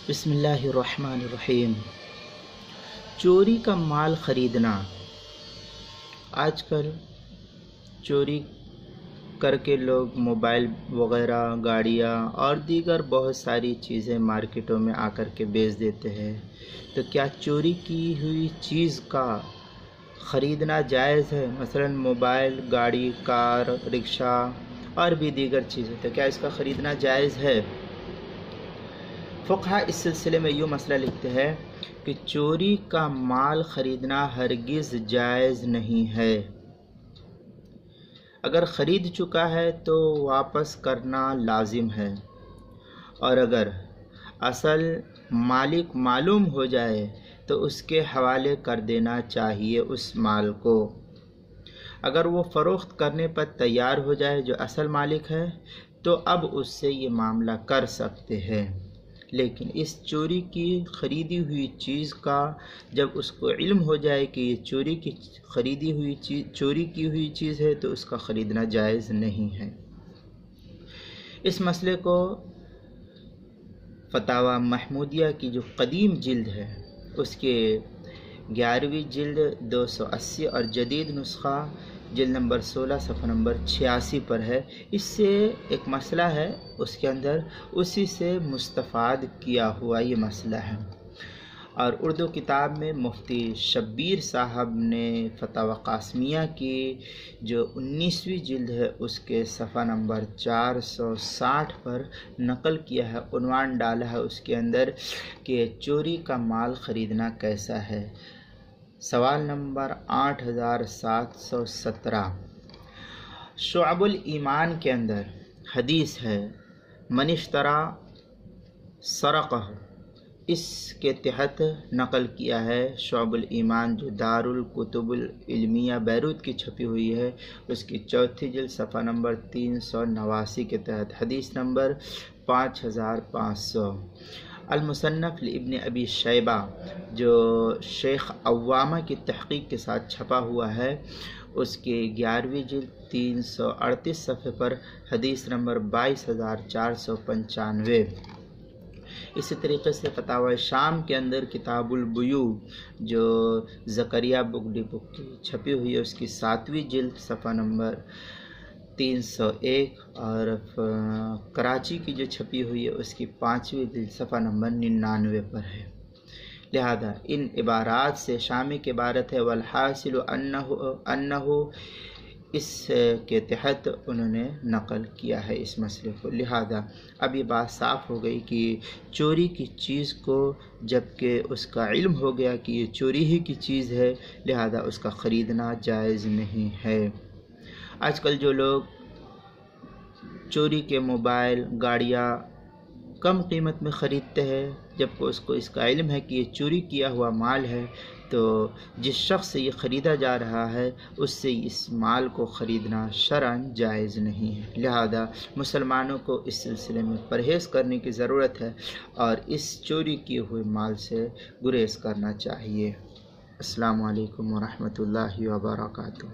بسم اللہ الرحمن الرحیم۔ چوری کا مال خریدنا۔ آج کل چوری کر کے لوگ موبائل وغیرہ، گاڑیاں اور دیگر بہت ساری چیزیں مارکیٹوں میں آ کر کے بیچ دیتے ہیں۔ تو کیا چوری کی ہوئی چیز کا خریدنا جائز ہے؟ مثلا موبائل، گاڑی، کار، رکشہ اور بھی دیگر چیزیں، تو کیا اس کا خریدنا جائز ہے؟ فقہاء اس سلسلے میں یوں مسئلہ لکھتے ہیں کہ چوری کا مال خریدنا ہرگز جائز نہیں ہے۔ اگر خرید چکا ہے تو واپس کرنا لازم ہے، اور اگر اصل مالک معلوم ہو جائے تو اس کے حوالے کر دینا چاہیے اس مال کو۔ اگر وہ فروخت کرنے پر تیار ہو جائے جو اصل مالک ہے تو اب اس سے یہ معاملہ کر سکتے ہیں، لیکن اس چوری کی خریدی ہوئی چیز کا جب اس کو علم ہو جائے کہ یہ چوری کی ہوئی چیز ہے تو اس کا خریدنا جائز نہیں ہے۔ اس مسئلے کو فتاوی محمودیہ کی جو قدیم جلد ہے اس کے 11ویں جلد 280 اور جدید نسخہ جلد نمبر 16 صفحہ نمبر 86 پر ہے۔ اس سے ایک مسئلہ ہے، اس کے اندر اسی سے مستفاد کیا ہوا یہ مسئلہ ہے۔ اور اردو کتاب میں مفتی شبیر صاحب نے فتاوی قاسمیہ کی جو 19ویں جلد ہے اس کے صفحہ نمبر 460 پر نقل کیا ہے، عنوان ڈالا ہے اس کے اندر کہ چوری کا مال خریدنا کیسا ہے۔ سوال نمبر 8717۔ شعب الایمان کے اندر حدیث ہے من اشترى سرقہ، اس کے تحت نقل کیا ہے شعب الایمان جو دارالکتب العلمیہ بیروت کی چھپی ہوئی ہے، اس کی 4تھی جلد صفحہ نمبر 389 کے تحت حدیث نمبر 5500۔ المصنف لابن ابی شیبہ جو شیخ عوامہ کی تحقیق کے ساتھ چھپا ہوا ہے، اس کے 11ویں جلد 338 صفحے پر حدیث نمبر 22495۔ اسی طریقے سے فتاوی شام کے اندر کتاب البیوع جو زکریا بک ڈپو کی چھپی ہوئی ہے، اس کی 7ویں جلد صفحہ نمبر 301، اور کراچی کی جو چھپی ہوئی ہے اس کی 5ویں جلد صفحہ نمبر 99 پر ہے۔ لہذا ان عبارات سے شامی کی عبارت ہے والحاصل انہو، اس کے تحت انہوں نے نقل کیا ہے اس مسئلے کو۔ لہذا اب یہ بات صاف ہو گئی کہ چوری کی چیز کو جب کہ اس کا علم ہو گیا کہ یہ چوری ہی کی چیز ہے، لہذا اس کا خریدنا جائز نہیں ہے۔ آج کل جو لوگ چوری کے موبائل، گاڑیاں کم قیمت میں خریدتے ہیں، جب کہ اس کا علم ہے کہ یہ چوری کیا ہوا مال ہے، تو جس شخص سے یہ خریدا جا رہا ہے اس سے اس مال کو خریدنا شرعاً جائز نہیں ہے۔ لہذا مسلمانوں کو اس سلسلے میں پرہیز کرنے کی ضرورت ہے اور اس چوری کیے ہوئے مال سے گریز کرنا چاہیے۔ السلام علیکم ورحمۃ اللہ وبرکاتہ۔